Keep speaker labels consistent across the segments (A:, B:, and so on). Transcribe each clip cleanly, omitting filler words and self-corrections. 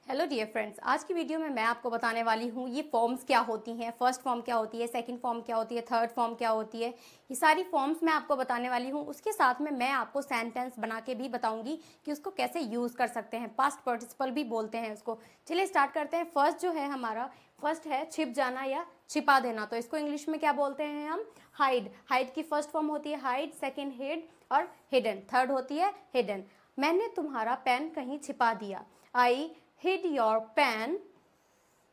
A: Hello dear friends, आज की video में मैं आपको बताने वाली हूँ ये फॉर्म्स क्या होती हैं। फर्स्ट फॉर्म क्या होती है, सेकंड फॉर्म क्या होती है, थर्ड फॉर्म क्या होती है, ये सारी फॉर्म्स मैं आपको बताने वाली हूँ। उसके साथ में मैं आपको सेंटेंस बना के भी बताऊंगी कि उसको कैसे यूज़ कर सकते हैं। पास्ट पार्टिसिपल भी बोलते हैं उसको। चलिए स्टार्ट करते हैं। फर्स्ट जो है हमारा, फर्स्ट है छिप जाना या छिपा देना। तो इसको इंग्लिश में क्या बोलते हैं हम? हाइड। हाइड की फर्स्ट फॉर्म होती है हाइड, सेकेंड हिड और हिडन, थर्ड होती है हिडन। मैंने तुम्हारा पेन कहीं छिपा दिया। आई hid your pen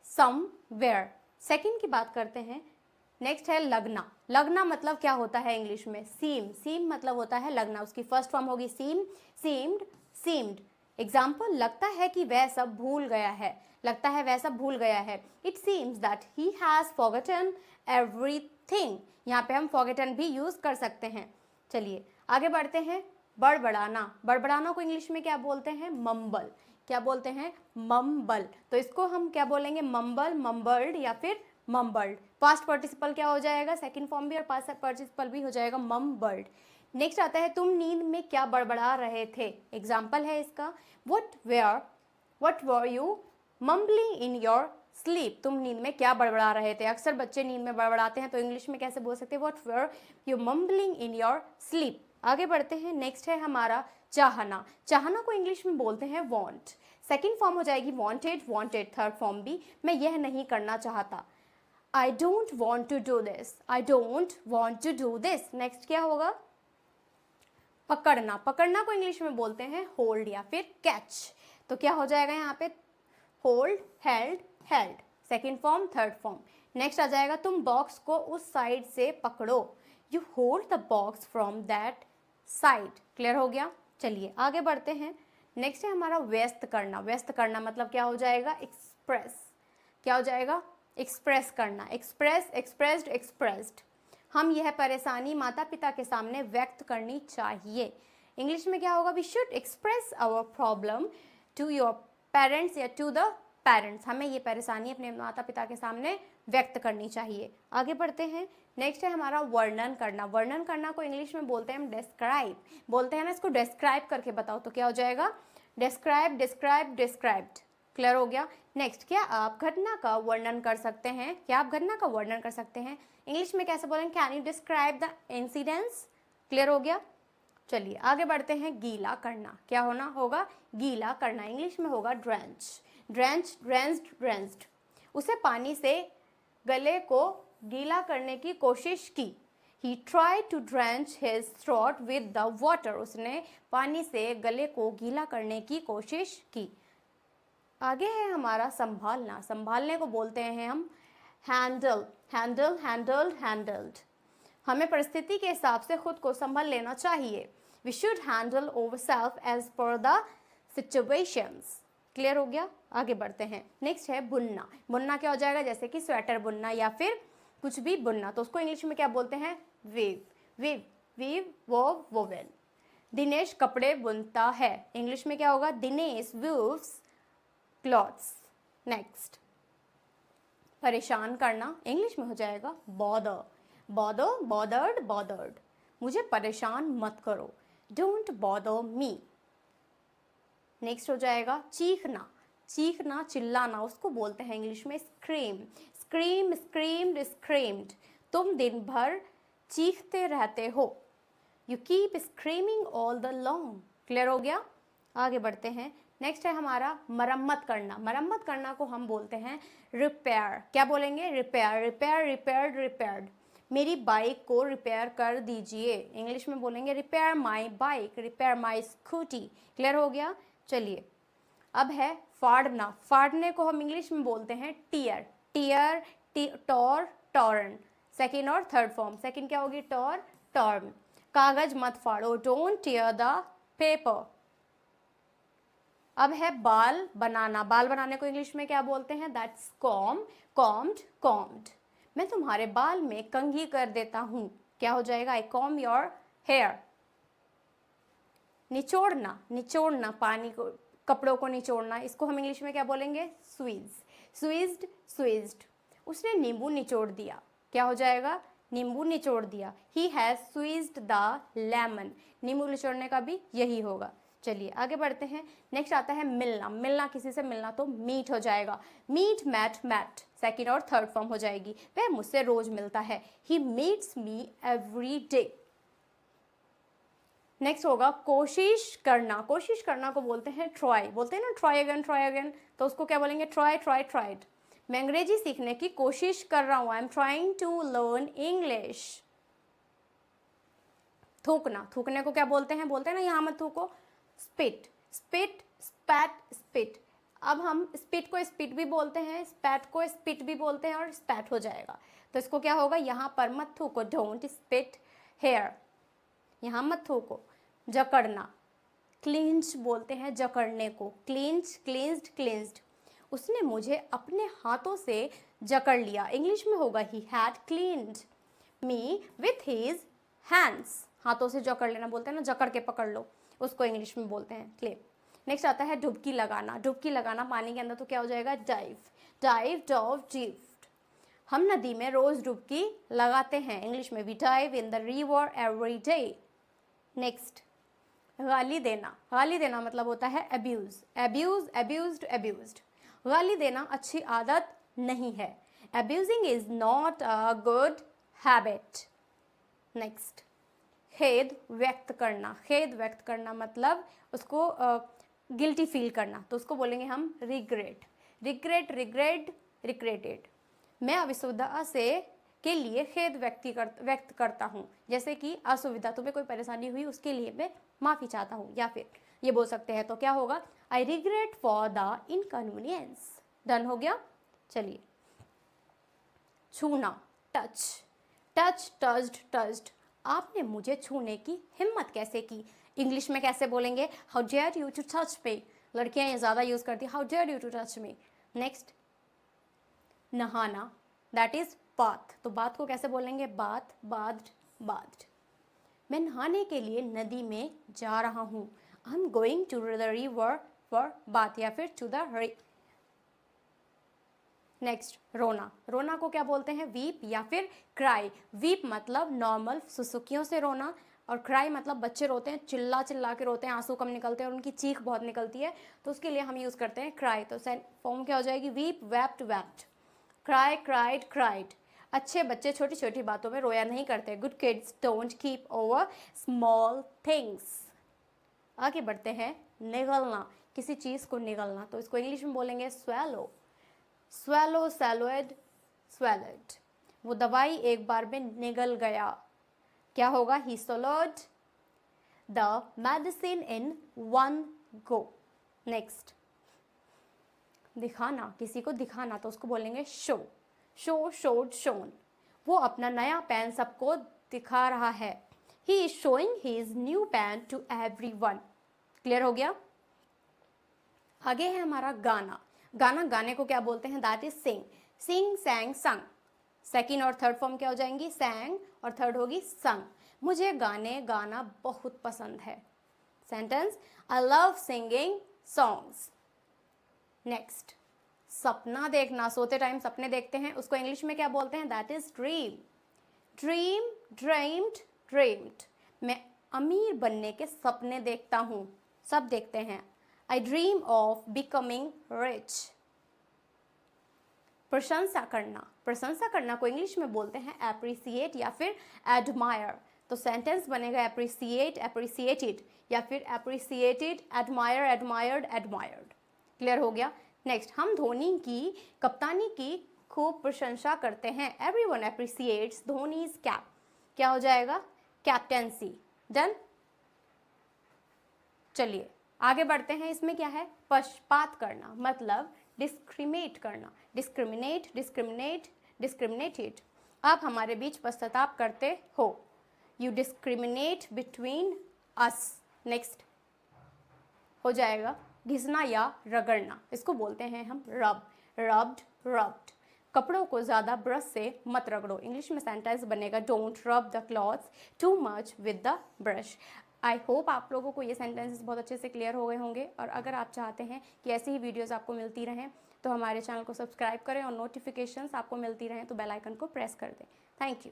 A: somewhere। Second की बात करते हैं। नेक्स्ट है लगना। लगना मतलब क्या होता है इंग्लिश में? सीम। सीम मतलब होता है लगना। उसकी फर्स्ट फॉर्म होगी सीम, सीम्ड, सीम्ड। एग्जाम्पल, लगता है कि वह सब भूल गया है। लगता है वह सब भूल गया है। It seems that he has forgotten everything. यहाँ पे हम फॉरगॉटन भी यूज कर सकते हैं। चलिए आगे बढ़ते हैं। बड़बड़ाना। बड़बड़ाना को इंग्लिश में क्या बोलते हैं? मम्बल। क्या बोलते हैं? मम्बल। तो इसको हम क्या बोलेंगे? मम्बल, मम्बल्ड या फिर मम्बल्ड। पास्ट पार्टिसिपल क्या हो जाएगा? सेकंड फॉर्म भी और पास्ट पार्टिसिपल भी हो जाएगा मम्बल्ड। नेक्स्ट आता है तुम नींद में क्या बड़बड़ा रहे थे। एग्जाम्पल है इसका, what were you mumbling in your sleep. तुम नींद में क्या बड़बड़ा रहे थे। अक्सर बच्चे नींद में बड़बड़ाते हैं, तो इंग्लिश में कैसे बोल सकते हैं? What were you mumbling in your sleep. आगे बढ़ते हैं। नेक्स्ट है हमारा चाहना। चाहना को इंग्लिश में बोलते हैं वांट। सेकंड फॉर्म हो जाएगी वांटेड, वांटेड थर्ड फॉर्म भी। मैं यह नहीं करना चाहता। I don't want to do this. I don't want to do this. Next क्या होगा? पकड़ना। पकड़ना को इंग्लिश में बोलते हैं होल्ड या फिर कैच। तो क्या हो जाएगा यहाँ पे? Hold, held, held. Second form, third form. Next आ जाएगा तुम बॉक्स को उस साइड से पकड़ो। You hold the box from that side. Clear हो गया? चलिए आगे बढ़ते हैं। नेक्स्ट है हमारा व्यस्त करना। व्यस्त करना मतलब क्या हो जाएगा? एक्सप्रेस। क्या हो जाएगा? एक्सप्रेस करना। Express, expressed, expressed. हम यह परेशानी माता पिता के सामने व्यक्त करनी चाहिए। इंग्लिश में क्या होगा? We should express our problem to your parents या टू द पेरेंट्स। हमें ये परेशानी अपने माता पिता के सामने व्यक्त करनी चाहिए। आगे बढ़ते हैं। नेक्स्ट है हमारा वर्णन करना। वर्णन करना को इंग्लिश में बोलते हैं हम डिस्क्राइब। बोलते हैं ना, इसको डिस्क्राइब करके बताओ। तो क्या हो जाएगा? Describe, describe, described. क्लियर हो गया? नेक्स्ट, क्या आप घटना का वर्णन कर सकते हैं? क्या आप घटना का वर्णन कर सकते हैं? इंग्लिश में कैसे बोलेंगे? Can you describe the incidents? Clear हो गया? चलिए आगे बढ़ते हैं। गीला करना। क्या होना होगा? गीला करना। इंग्लिश में होगा ड्रेंच, ड्रेंच, ड्रेंच्ड, ड्रेंच्ड। उसे पानी से गले को गीला करने की कोशिश की। He tried to drench his throat with the water। उसने पानी से गले को गीला करने की कोशिश की। आगे है हमारा संभालना। संभालने को बोलते हैं हम हैंडल, हैंडल, हैंडल्ड, हैंडल्ड। हमें परिस्थिति के हिसाब से खुद को संभाल लेना चाहिए। We should handle our self as per the situations. Clear हो गया? आगे बढ़ते हैं। नेक्स्ट है बुनना। बुनना क्या हो जाएगा? जैसे कि स्वेटर बुनना या फिर कुछ भी बुनना। तो उसको इंग्लिश में क्या बोलते हैं? Weave, weave, weave, wove, woven. Dinesh कपड़े बुनता है। इंग्लिश में क्या होगा? Dinesh weaves clothes. नेक्स्ट, परेशान करना। इंग्लिश में हो जाएगा बॉदर, बॉदर, बॉदर्ड, बॉदर्ड। मुझे परेशान मत करो। Don't bother me. नेक्स्ट हो जाएगा चीखना। चीखना, चिल्लाना, उसको बोलते हैं इंग्लिश में स्क्रीम। Scream, screamed, screamed. तुम दिन भर चीखते रहते हो। You keep screaming all the long. Clear हो गया? आगे बढ़ते हैं। नेक्स्ट है हमारा मरम्मत करना। मरम्मत करना को हम बोलते हैं रिपेयर। क्या बोलेंगे? Repair, repair, repaired, repaired. मेरी बाइक को रिपेयर कर दीजिए। इंग्लिश में बोलेंगे repair my bike, repair my scooty. Clear हो गया? चलिए अब है फाड़ना। फाड़ने को हम इंग्लिश में बोलते हैं tear, tear, tore, torn. Second और थर्ड फॉर्म। सेकेंड क्या होगी? Tore, torn. कागज मत फाड़ो, डोंट टीयर द पेपर। अब है बाल बनाना। बाल बनाने को इंग्लिश में क्या बोलते हैं? That's com, combed, combed. मैं तुम्हारे बाल में कंघी कर देता हूँ। क्या हो जाएगा? I comb your hair. निचोड़ना, निचोड़ना, पानी को, कपड़ों को निचोड़ना, इसको हम इंग्लिश में क्या बोलेंगे? स्वीज, स्वीज्ड, स्वीज्ड। उसने नींबू निचोड़ दिया। क्या हो जाएगा? नींबू निचोड़ दिया। He has squeezed the lemon. नींबू निचोड़ने का भी यही होगा। चलिए आगे बढ़ते हैं। नेक्स्ट आता है मिलना। मिलना, किसी से मिलना तो मीट हो जाएगा। मीट, मैट, मैट सेकेंड और थर्ड फॉर्म हो जाएगी। वह मुझसे रोज मिलता है। He meets me every day. Next होगा कोशिश करना। कोशिश करना को बोलते हैं ट्राई। बोलते हैं ना ट्राई अगेन, तो उसको क्या बोलेंगे? Try, try, tried. मैं अंग्रेजी सीखने की कोशिश कर रहा हूँ। I am trying to learn English. थूकना, थूकने को क्या बोलते हैं? बोलते हैं ना यहाँ मत थूको, स्पिट। Spit, स्पैट, spit. अब हम स्पिट को स्पिट भी बोलते हैं, स्पैट को स्पिट भी बोलते हैं और स्पैट हो जाएगा। तो इसको क्या होगा? यहाँ पर मत थूको, डोंट स्पिट हेयर, यहाँ मत थूको। जकड़ना, क्लिंच बोलते हैं जकड़ने को, क्लिंच, क्लिंज्ड, क्लिंज्ड। उसने मुझे अपने हाथों से जकड़ लिया। इंग्लिश में होगा he had cleaned me with his hands. हाथों से जकड़ लेना बोलते हैं ना, जकड़ के पकड़ लो, उसको इंग्लिश में बोलते हैं क्लेप। नेक्स्ट आता है डुबकी लगाना। डुबकी लगाना पानी के अंदर तो क्या हो जाएगा? Dive, dive, dove, dived. हम नदी में रोज डुबकी लगाते हैं। इंग्लिश में we dive in the river every day. Next गाली देना। गाली देना मतलब होता है अब्यूज, अब्यूज, अब्यूज्ड, अब्यूज्ड। गाली देना अच्छी आदत नहीं है। Abusing is not a good habit. Next खेद व्यक्त करना। खेद व्यक्त करना मतलब उसको गिल्टी फील करना, तो उसको बोलेंगे हम रिग्रेट। Regret, regret, regretted. मैं असुविधा से के लिए खेद व्यक्त करता हूँ। जैसे कि असुविधा, तुम्हें कोई परेशानी हुई उसके लिए मैं माफ़ी चाहता हूँ। या फिर ये बोल सकते हैं तो क्या होगा? I regret for the inconvenience. Done हो गया। चलिए छूना, टच। Touch, touched, touched. आपने मुझे छूने की हिम्मत कैसे की? इंग्लिश में कैसे बोलेंगे? How dare you to touch me. लड़कियां ये ज़्यादा यूज़ करती हैं, how dare you to touch me. Next नहाना, दैट इज बाथ। तो बाथ को कैसे बोलेंगे? Bath, bathed, bathed. मैं नहाने के लिए नदी में जा रहा हूँ। I am going to the river for bath, या फिर टू द। नेक्स्ट रोना। रोना को क्या बोलते हैं? वीप या फिर क्राई। वीप मतलब नॉर्मल सुसुकियों से रोना, और क्राई मतलब बच्चे रोते हैं, चिल्ला चिल्ला के रोते हैं, आंसू कम निकलते हैं और उनकी चीख बहुत निकलती है, तो उसके लिए हम यूज़ करते हैं क्राई। तो फॉर्म क्या हो जाएगी? Weep, wept, wept. Cry, cried, cried. अच्छे बच्चे छोटी छोटी बातों में रोया नहीं करते। Good kids don't keep over small things. आगे बढ़ते हैं निगलना, किसी चीज़ को निगलना, तो इसको इंग्लिश में बोलेंगे स्वेलो। स्वेलो, सैलोड, स्वेलड। वो दवाई एक बार में निगल गया। क्या होगा? ही swallowed the medicine in one go. Next दिखाना, किसी को दिखाना, तो उसको बोलेंगे शो। Show, showed, shown. वो अपना नया पेन सबको दिखा रहा है। He is showing his new pen to everyone. Clear हो गया। आगे है हमारा गाना। गाना, गाने को क्या बोलते हैं? दैट इज सिंग। सिंग, सैंग, संग। सेकेंड और थर्ड फॉर्म क्या हो जाएंगी? सैंग और थर्ड होगी संग। मुझे गाने गाना बहुत पसंद है। Sentence I love singing songs. Next सपना देखना, सोते टाइम सपने देखते हैं, उसको इंग्लिश में क्या बोलते हैं? That is dream. Dream, dreamed, dreamed. मैं अमीर बनने के सपने देखता हूँ, सब देखते हैं। आई ड्रीम ऑफ बिकमिंग रिच। प्रशंसा करना। प्रशंसा करना को इंग्लिश में बोलते हैं एप्रिसिएट या फिर एडमायर। तो सेंटेंस बनेगा एप्रिसिएट, एप्रिसिएटेड, या फिर appreciated, admire, admired, admired. Clear हो गया। नेक्स्ट हम धोनी की कप्तानी की खूब प्रशंसा करते हैं। Everyone appreciates Dhoni's cap. क्या हो जाएगा? कैप्टेंसी। डन। चलिए आगे बढ़ते हैं। इसमें क्या है? पक्षपात करना, मतलब डिस्क्रिमिनेट करना। Discriminate, discriminate, discriminated. आप हमारे बीच पश्चाताप करते हो। You discriminate between us. Next हो जाएगा घिसना या रगड़ना, इसको बोलते हैं हम रब। Rubbed, rubbed. कपड़ों को ज़्यादा ब्रश से मत रगड़ो। इंग्लिश में सेंटेंस बनेगा डोंट रब the clothes too much with the brush. I hope आप लोगों को ये सेंटेंसेस बहुत अच्छे से क्लियर हो गए होंगे, और अगर आप चाहते हैं कि ऐसी ही वीडियोस आपको मिलती रहें तो हमारे चैनल को सब्सक्राइब करें और नोटिफिकेशंस आपको मिलती रहें तो बेल आइकन को प्रेस कर दें। Thank you.